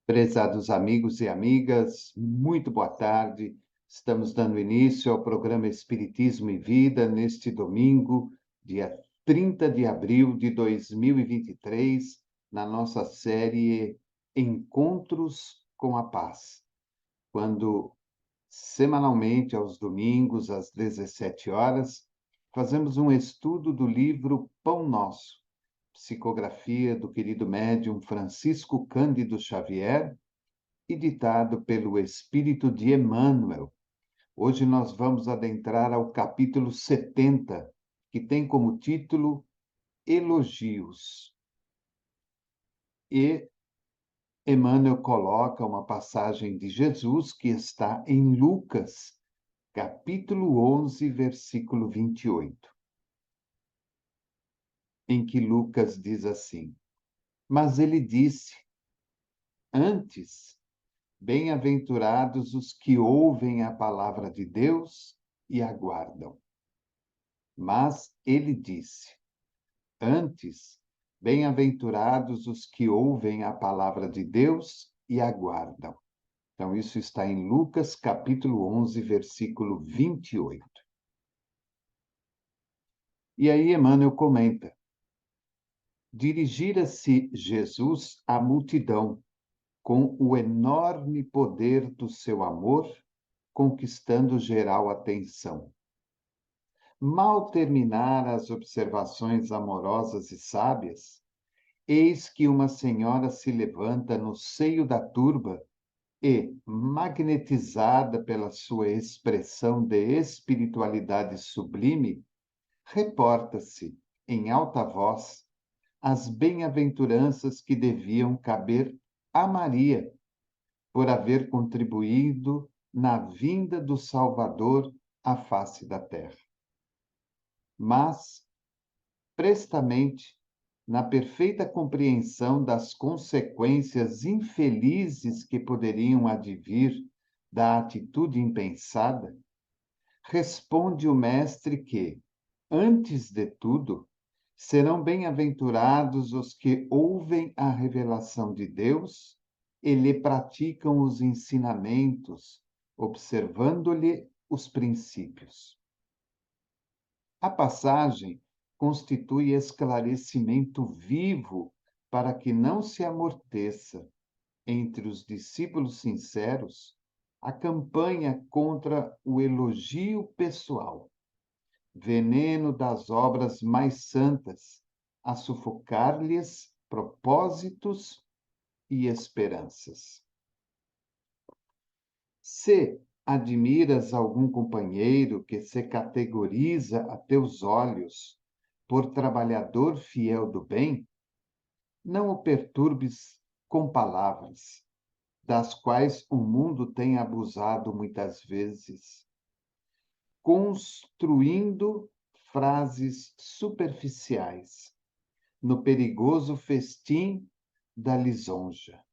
Prezados amigos e amigas, muito boa tarde. Estamos dando início ao programa Espiritismo e Vida neste domingo, dia 30 de abril de 2023, na nossa série Encontros com a Paz, quando semanalmente, aos domingos, às 17 horas, fazemos um estudo do livro Pão Nosso, psicografia do querido médium Francisco Cândido Xavier, e ditado pelo Espírito de Emmanuel. Hoje nós vamos adentrar ao capítulo 70, que tem como título Elogios. E Emmanuel coloca uma passagem de Jesus que está em Lucas, capítulo 11, versículo 28, em que Lucas diz assim: Mas ele disse, antes, bem-aventurados os que ouvem a palavra de Deus e aguardam. Mas ele disse, antes, bem-aventurados os que ouvem a palavra de Deus e aguardam. Então, isso está em Lucas, capítulo 11, versículo 28. E aí Emmanuel comenta, dirigira-se Jesus à multidão com o enorme poder do seu amor, conquistando geral atenção. Mal terminar as observações amorosas e sábias, eis que uma senhora se levanta no seio da turba e, magnetizada pela sua expressão de espiritualidade sublime, reporta-se, em alta voz, as bem-aventuranças que deviam caber a Maria, por haver contribuído na vinda do Salvador à face da terra. Mas, prestamente, na perfeita compreensão das consequências infelizes que poderiam advir da atitude impensada, responde o mestre que, antes de tudo, serão bem-aventurados os que ouvem a revelação de Deus e lhe praticam os ensinamentos, observando-lhe os princípios. A passagem constitui esclarecimento vivo para que não se amorteça, entre os discípulos sinceros, a campanha contra o elogio pessoal, veneno das obras mais santas, a sufocar-lhes propósitos e esperanças. Se admiras algum companheiro que se categoriza a teus olhos por trabalhador fiel do bem, não o perturbes com palavras, das quais o mundo tem abusado muitas vezes, construindo frases superficiais no perigoso festim da lisonja.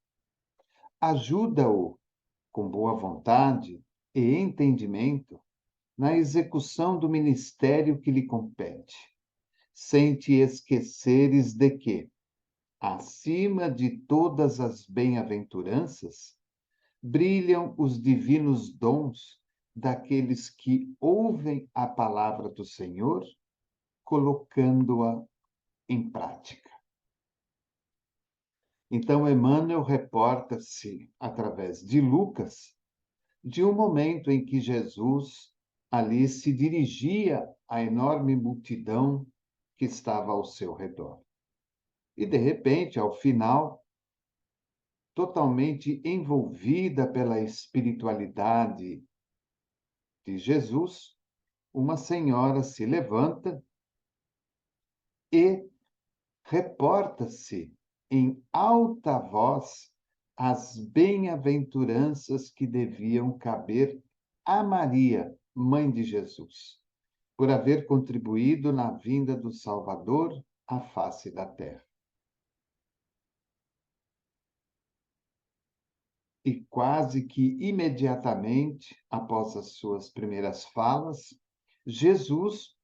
Ajuda-o, com boa vontade e entendimento, na execução do ministério que lhe compete, sem te esqueceres de que, acima de todas as bem-aventuranças, brilham os divinos dons daqueles que ouvem a palavra do Senhor, colocando-a em prática. Então, Emmanuel reporta-se, através de Lucas, de um momento em que Jesus ali se dirigia à enorme multidão que estava ao seu redor. E, de repente, ao final, totalmente envolvida pela espiritualidade de Jesus, uma senhora se levanta e reporta-se em alta voz as bem-aventuranças que deviam caber a Maria, mãe de Jesus, por haver contribuído na vinda do Salvador à face da terra. E quase que imediatamente, após as suas primeiras falas, Jesus,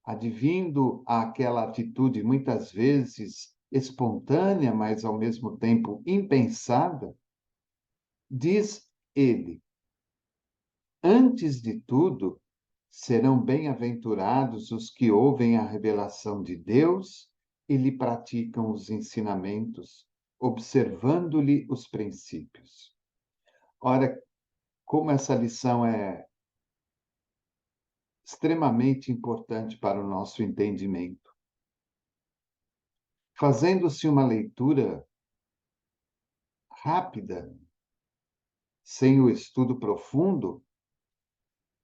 advindo àquela atitude muitas vezes espontânea, mas ao mesmo tempo impensada, diz ele: antes de tudo, serão bem-aventurados os que ouvem a revelação de Deus e lhe praticam os ensinamentos, observando-lhe os princípios. Ora, como essa lição é extremamente importante para o nosso entendimento. Fazendo-se uma leitura rápida, sem o estudo profundo,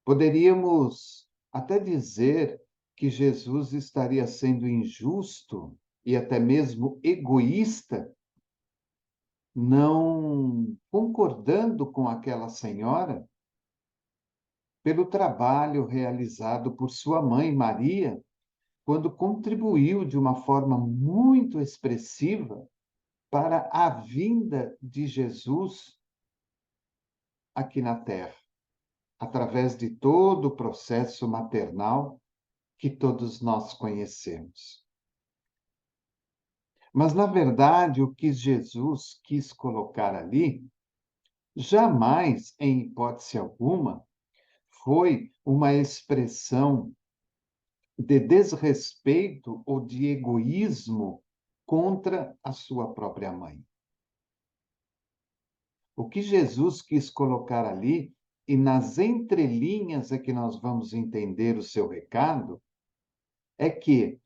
poderíamos até dizer que Jesus estaria sendo injusto e até mesmo egoísta, não concordando com aquela senhora pelo trabalho realizado por sua mãe Maria, quando contribuiu de uma forma muito expressiva para a vinda de Jesus aqui na Terra, através de todo o processo maternal que todos nós conhecemos. Mas, na verdade, o que Jesus quis colocar ali, jamais, em hipótese alguma, foi uma expressão de desrespeito ou de egoísmo contra a sua própria mãe. O que Jesus quis colocar ali, e nas entrelinhas é que nós vamos entender o seu recado, é que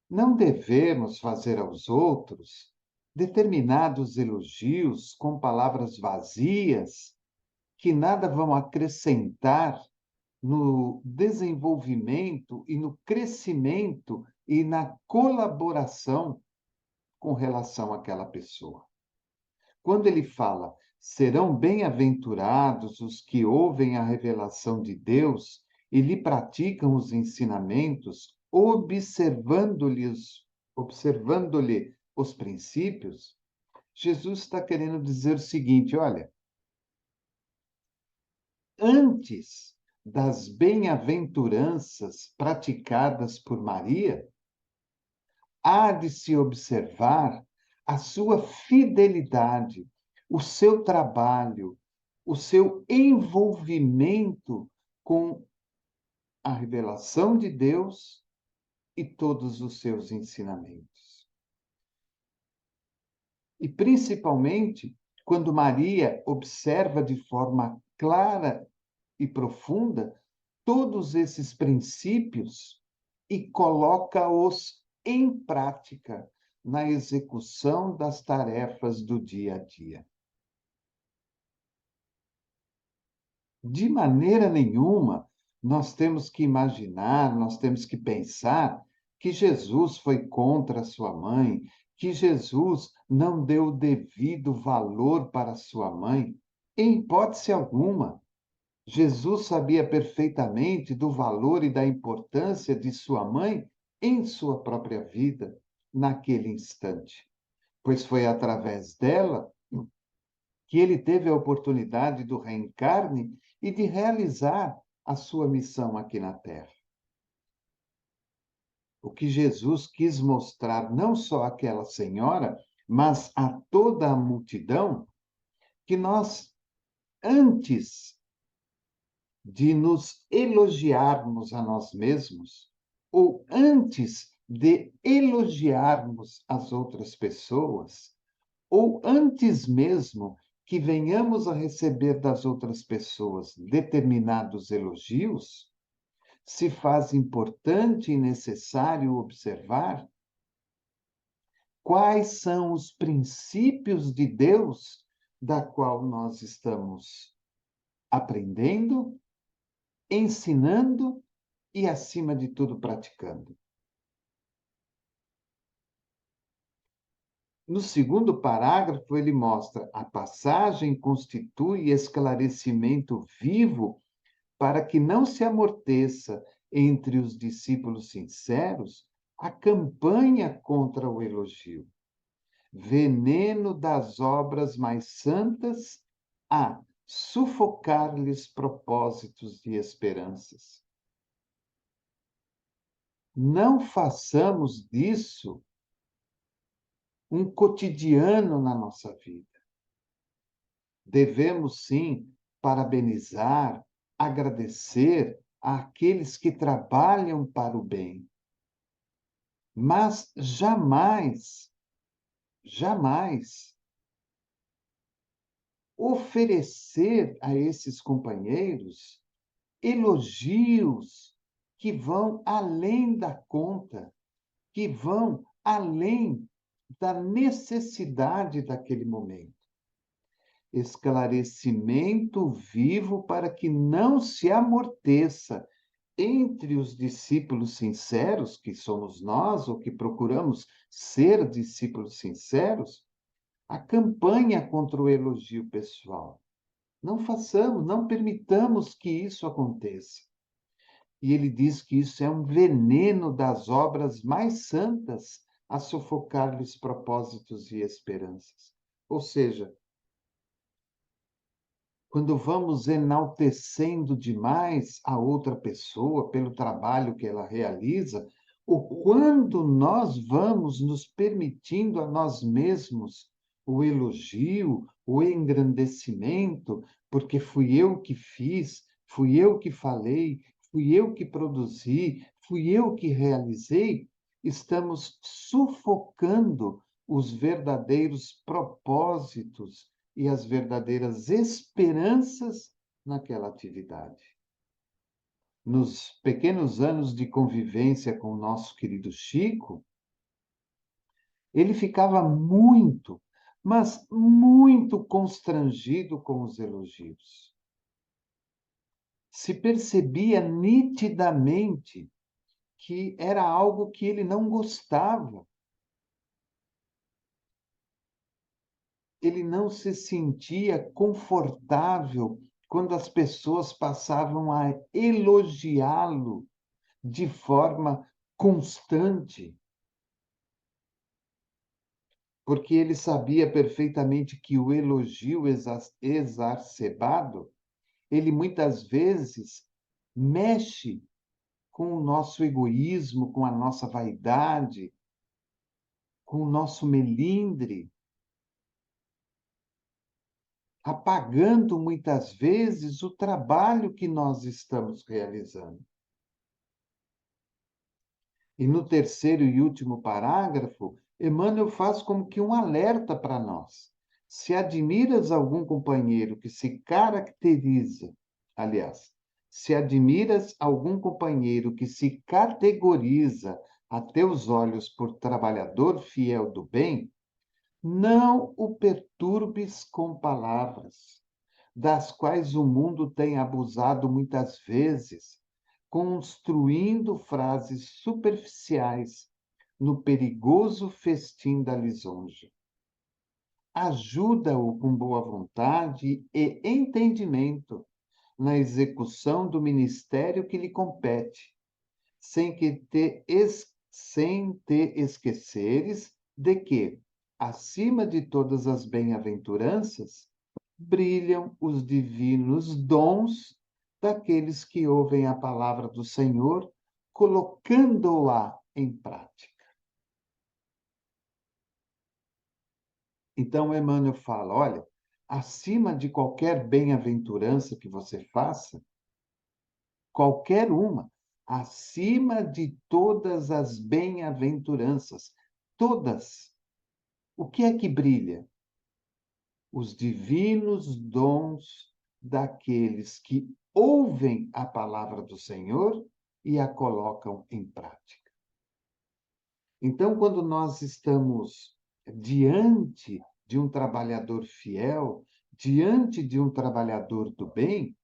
não devemos fazer aos outros determinados elogios com palavras vazias que nada vão acrescentar no desenvolvimento e no crescimento e na colaboração com relação àquela pessoa. Quando ele fala, serão bem-aventurados os que ouvem a revelação de Deus e lhe praticam os ensinamentos, observando-lhe os princípios, Jesus está querendo dizer o seguinte: olha, antes das bem-aventuranças praticadas por Maria, há de se observar a sua fidelidade, o seu trabalho, o seu envolvimento com a revelação de Deus e todos os seus ensinamentos. E principalmente quando Maria observa de forma clara e profunda todos esses princípios e coloca-os em prática na execução das tarefas do dia a dia. De maneira nenhuma nós temos que imaginar, nós temos que pensar que Jesus foi contra a sua mãe, que Jesus não deu o devido valor para sua mãe. Em hipótese alguma. Jesus sabia perfeitamente do valor e da importância de sua mãe em sua própria vida, naquele instante, pois foi através dela que ele teve a oportunidade do reencarne e de realizar a sua missão aqui na Terra. O que Jesus quis mostrar não só àquela senhora, mas a toda a multidão, que nós, antes de nos elogiarmos a nós mesmos, ou antes de elogiarmos as outras pessoas, ou antes mesmo que venhamos a receber das outras pessoas determinados elogios, se faz importante e necessário observar quais são os princípios de Deus da qual nós estamos aprendendo, ensinando e, acima de tudo, praticando. No segundo parágrafo, ele mostra a passagem constitui esclarecimento vivo para que não se amorteça entre os discípulos sinceros a campanha contra o elogio. Veneno das obras mais santas a sufocar-lhes propósitos e esperanças. Não façamos disso um cotidiano na nossa vida. Devemos, sim, parabenizar, agradecer àqueles que trabalham para o bem, mas jamais, jamais oferecer a esses companheiros elogios que vão além da conta, que vão além da necessidade daquele momento. Esclarecimento vivo para que não se amorteça entre os discípulos sinceros, que somos nós, ou que procuramos ser discípulos sinceros, a campanha contra o elogio pessoal. Não façamos, não permitamos que isso aconteça. E ele diz que isso é um veneno das obras mais santas a sufocar-lhes propósitos e esperanças. Ou seja, quando vamos enaltecendo demais a outra pessoa pelo trabalho que ela realiza, ou quando nós vamos nos permitindo a nós mesmos o elogio, o engrandecimento, porque fui eu que fiz, fui eu que falei, fui eu que produzi, fui eu que realizei, estamos sufocando os verdadeiros propósitos e as verdadeiras esperanças naquela atividade. Nos pequenos anos de convivência com o nosso querido Chico, ele ficava muito, mas muito constrangido com os elogios. Se percebia nitidamente que era algo que ele não gostava. Ele não se sentia confortável quando as pessoas passavam a elogiá-lo de forma constante, porque ele sabia perfeitamente que o elogio exacerbado, ele muitas vezes mexe com o nosso egoísmo, com a nossa vaidade, com o nosso melindre, apagando muitas vezes o trabalho que nós estamos realizando. E no terceiro e último parágrafo, Emmanuel faz como que um alerta para nós. Se admiras algum companheiro que se caracteriza, aliás, se admiras algum companheiro que se categoriza a teus olhos por trabalhador fiel do bem, não o perturbes com palavras, das quais o mundo tem abusado muitas vezes, construindo frases superficiais no perigoso festim da lisonja. Ajuda-o com boa vontade e entendimento na execução do ministério que lhe compete, sem te esqueceres de que, acima de todas as bem-aventuranças, brilham os divinos dons daqueles que ouvem a palavra do Senhor, colocando-a em prática. Então, Emmanuel fala: olha, acima de qualquer bem-aventurança que você faça, qualquer uma, acima de todas as bem-aventuranças, todas, o que é que brilha? Os divinos dons daqueles que ouvem a palavra do Senhor e a colocam em prática. Então, quando nós estamos diante de um trabalhador fiel, diante de um trabalhador do bem,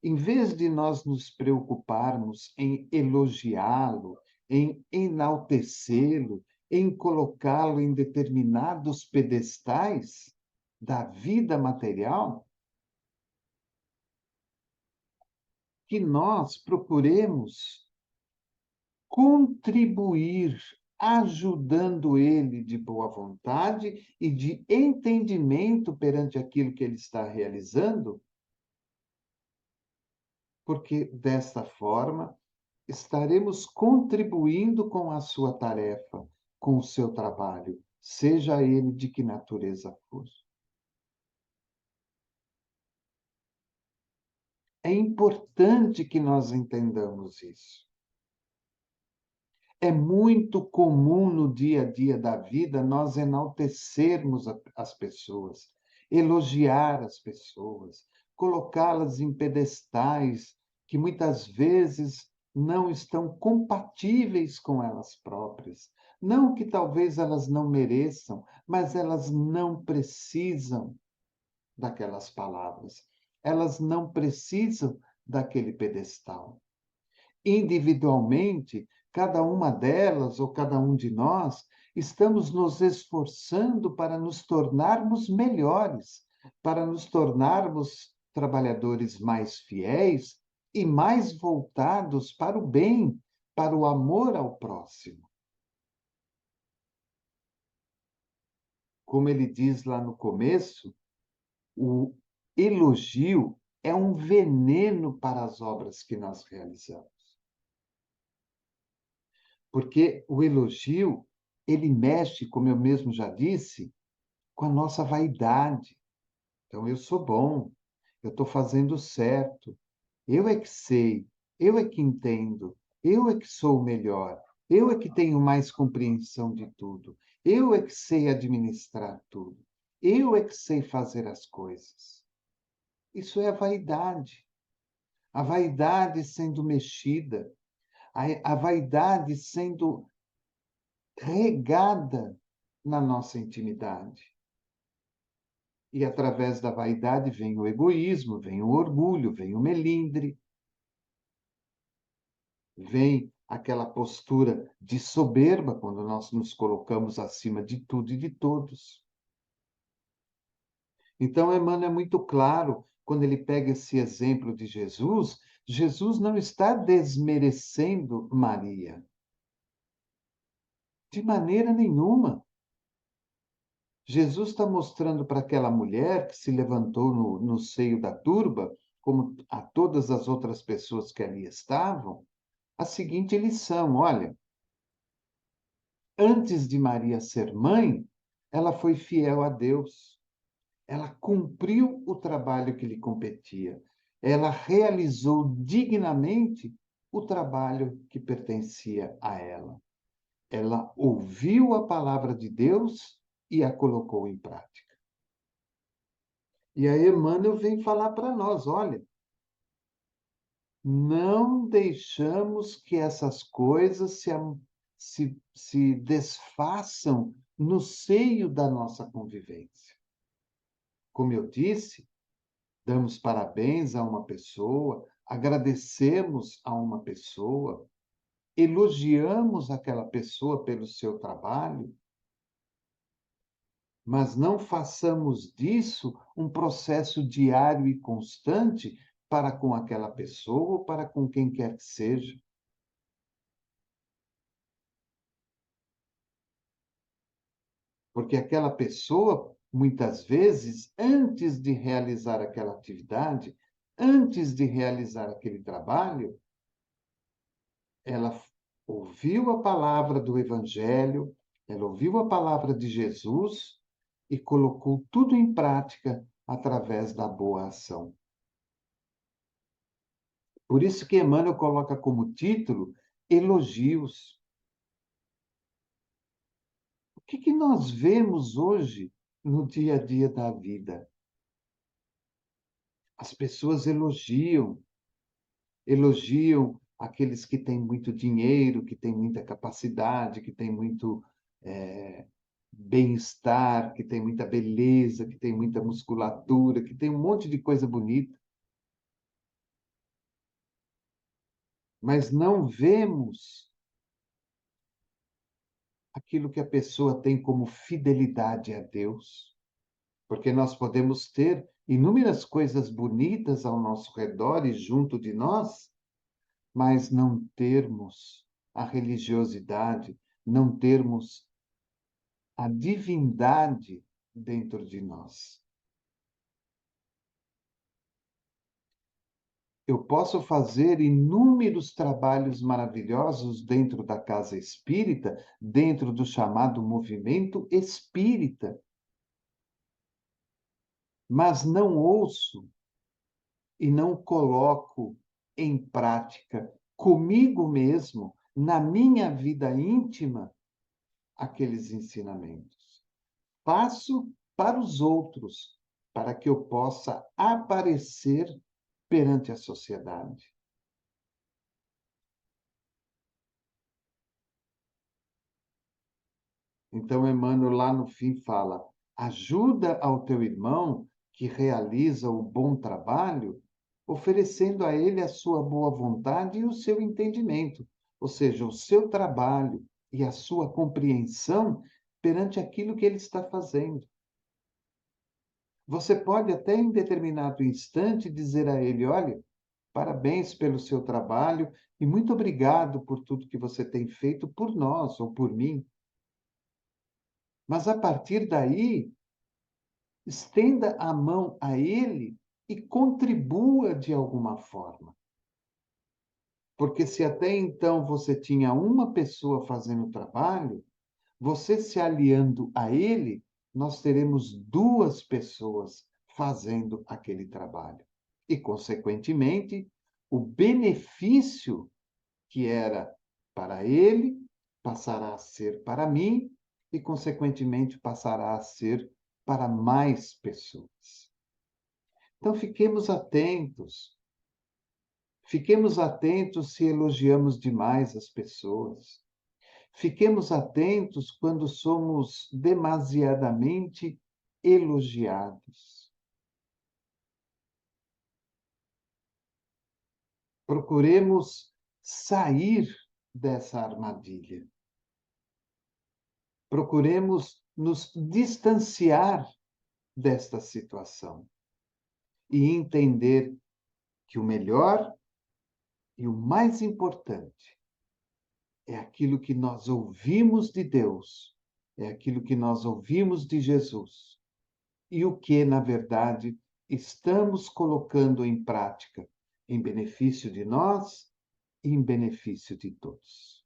em vez de nós nos preocuparmos em elogiá-lo, em enaltecê-lo, em colocá-lo em determinados pedestais da vida material, que nós procuremos contribuir, ajudando ele de boa vontade e de entendimento perante aquilo que ele está realizando, porque desta forma estaremos contribuindo com a sua tarefa, com o seu trabalho, seja ele de que natureza for. É importante que nós entendamos isso. É muito comum no dia a dia da vida nós enaltecermos as pessoas, elogiar as pessoas, colocá-las em pedestais que muitas vezes não estão compatíveis com elas próprias. Não que talvez elas não mereçam, mas elas não precisam daquelas palavras. Elas não precisam daquele pedestal. Individualmente, cada uma delas ou cada um de nós, estamos nos esforçando para nos tornarmos melhores, para nos tornarmos trabalhadores mais fiéis e mais voltados para o bem, para o amor ao próximo. Como ele diz lá no começo, o elogio é um veneno para as obras que nós realizamos. Porque o elogio, ele mexe, como eu mesmo já disse, com a nossa vaidade. Então, eu sou bom, eu estou fazendo certo, eu é que sei, eu é que entendo, eu é que sou o melhor, eu é que tenho mais compreensão de tudo, eu é que sei administrar tudo, eu é que sei fazer as coisas. Isso é a vaidade. A vaidade sendo mexida, a vaidade sendo regada na nossa intimidade. E através da vaidade vem o egoísmo, vem o orgulho, vem o melindre, vem aquela postura de soberba quando nós nos colocamos acima de tudo e de todos. Então, Emmanuel é muito claro quando ele pega esse exemplo de Jesus. Jesus não está desmerecendo Maria, de maneira nenhuma. Jesus está mostrando para aquela mulher que se levantou no seio da turba, como a todas as outras pessoas que ali estavam, a seguinte lição: olha, antes de Maria ser mãe, ela foi fiel a Deus, ela cumpriu o trabalho que lhe competia, ela realizou dignamente o trabalho que pertencia a ela. Ela ouviu a palavra de Deus e a colocou em prática. E aí Emmanuel vem falar para nós, olha, não deixamos que essas coisas se desfaçam no seio da nossa convivência. Como eu disse, damos parabéns a uma pessoa, agradecemos a uma pessoa, elogiamos aquela pessoa pelo seu trabalho, mas não façamos disso um processo diário e constante para com aquela pessoa ou para com quem quer que seja. Porque aquela pessoa, muitas vezes, antes de realizar aquela atividade, antes de realizar aquele trabalho, ela ouviu a palavra do Evangelho, ela ouviu a palavra de Jesus e colocou tudo em prática através da boa ação. Por isso que Emmanuel coloca como título elogios. O que nós vemos hoje no dia a dia da vida? As pessoas elogiam aqueles que têm muito dinheiro, que têm muita capacidade, que têm muito bem-estar, que têm muita beleza, que têm muita musculatura, que têm um monte de coisa bonita. Mas não vemos aquilo que a pessoa tem como fidelidade a Deus. Porque nós podemos ter inúmeras coisas bonitas ao nosso redor e junto de nós, mas não termos a religiosidade, não termos a divindade dentro de nós. Eu posso fazer inúmeros trabalhos maravilhosos dentro da casa espírita, dentro do chamado movimento espírita, mas não ouço e não coloco em prática comigo mesmo, na minha vida íntima, aqueles ensinamentos. Faço para os outros, para que eu possa aparecer perante a sociedade. Então, Emmanuel, lá no fim, fala: ajuda ao teu irmão que realiza o bom trabalho, oferecendo a ele a sua boa vontade e o seu entendimento, ou seja, o seu trabalho e a sua compreensão perante aquilo que ele está fazendo. Você pode até em determinado instante dizer a ele: olha, parabéns pelo seu trabalho e muito obrigado por tudo que você tem feito por nós ou por mim. Mas a partir daí, estenda a mão a ele e contribua de alguma forma. Porque se até então você tinha uma pessoa fazendo o trabalho, você se aliando a ele, nós teremos duas pessoas fazendo aquele trabalho. E, consequentemente, o benefício que era para ele passará a ser para mim e, consequentemente, passará a ser para mais pessoas. Então, fiquemos atentos se elogiamos demais as pessoas. Fiquemos atentos quando somos demasiadamente elogiados. Procuremos sair dessa armadilha. Procuremos nos distanciar desta situação e entender que o melhor e o mais importante é aquilo que nós ouvimos de Deus, é aquilo que nós ouvimos de Jesus e o que, na verdade, estamos colocando em prática em benefício de nós e em benefício de todos.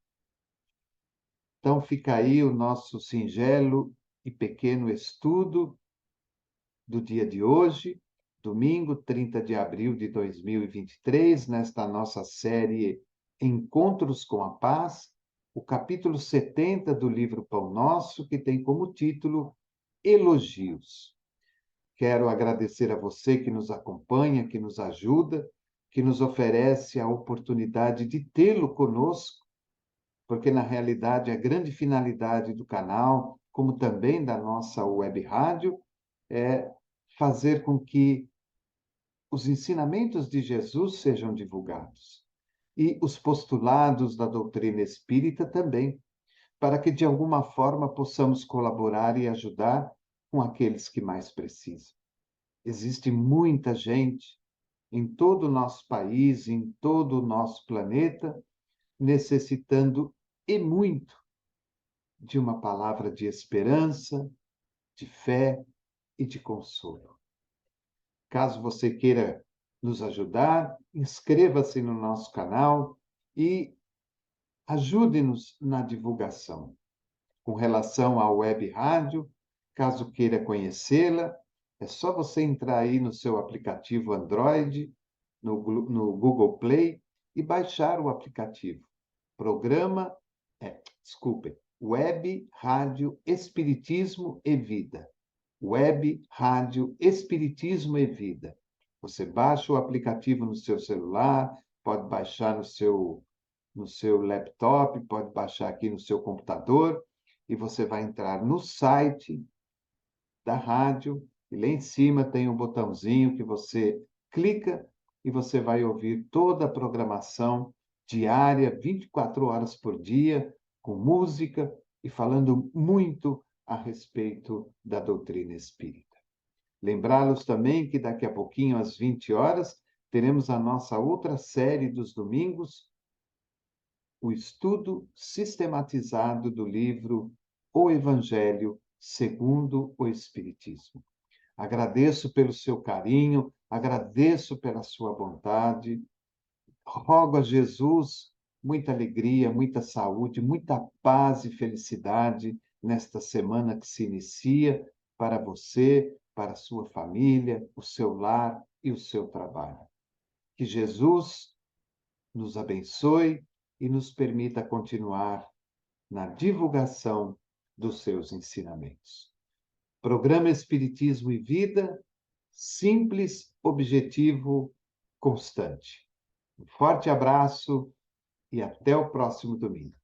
Então, fica aí o nosso singelo e pequeno estudo do dia de hoje, domingo, 30 de abril de 2023, nesta nossa série Encontros com a Paz, o capítulo 70 do livro Pão Nosso, que tem como título Elogios. Quero agradecer a você que nos acompanha, que nos ajuda, que nos oferece a oportunidade de tê-lo conosco, porque, na realidade, a grande finalidade do canal, como também da nossa web rádio, é fazer com que os ensinamentos de Jesus sejam divulgados e os postulados da doutrina espírita também, para que de alguma forma possamos colaborar e ajudar com aqueles que mais precisam. Existe muita gente em todo o nosso país, em todo o nosso planeta, necessitando e muito de uma palavra de esperança, de fé e de consolo. Caso você queira nos ajudar, inscreva-se no nosso canal e ajude-nos na divulgação. Com relação à web rádio, caso queira conhecê-la, é só você entrar aí no seu aplicativo Android, no Google Play, e baixar o aplicativo. Desculpe, Web Rádio Espiritismo e Vida. Web Rádio Espiritismo e Vida. Você baixa o aplicativo no seu celular, pode baixar no seu laptop, pode baixar aqui no seu computador, e você vai entrar no site da rádio, e lá em cima tem um botãozinho que você clica e você vai ouvir toda a programação diária, 24 horas por dia, com música e falando muito a respeito da doutrina espírita. Lembrá-los também que daqui a pouquinho, às 20 horas, teremos a nossa outra série dos domingos, o estudo sistematizado do livro O Evangelho segundo o Espiritismo. Agradeço pelo seu carinho, agradeço pela sua bondade rogo a Jesus muita alegria, muita saúde, muita paz e felicidade nesta semana que se inicia para você, para a sua família, o seu lar e o seu trabalho. Que Jesus nos abençoe e nos permita continuar na divulgação dos seus ensinamentos. Programa Espiritismo e Vida, simples, objetivo, constante. Um forte abraço e até o próximo domingo.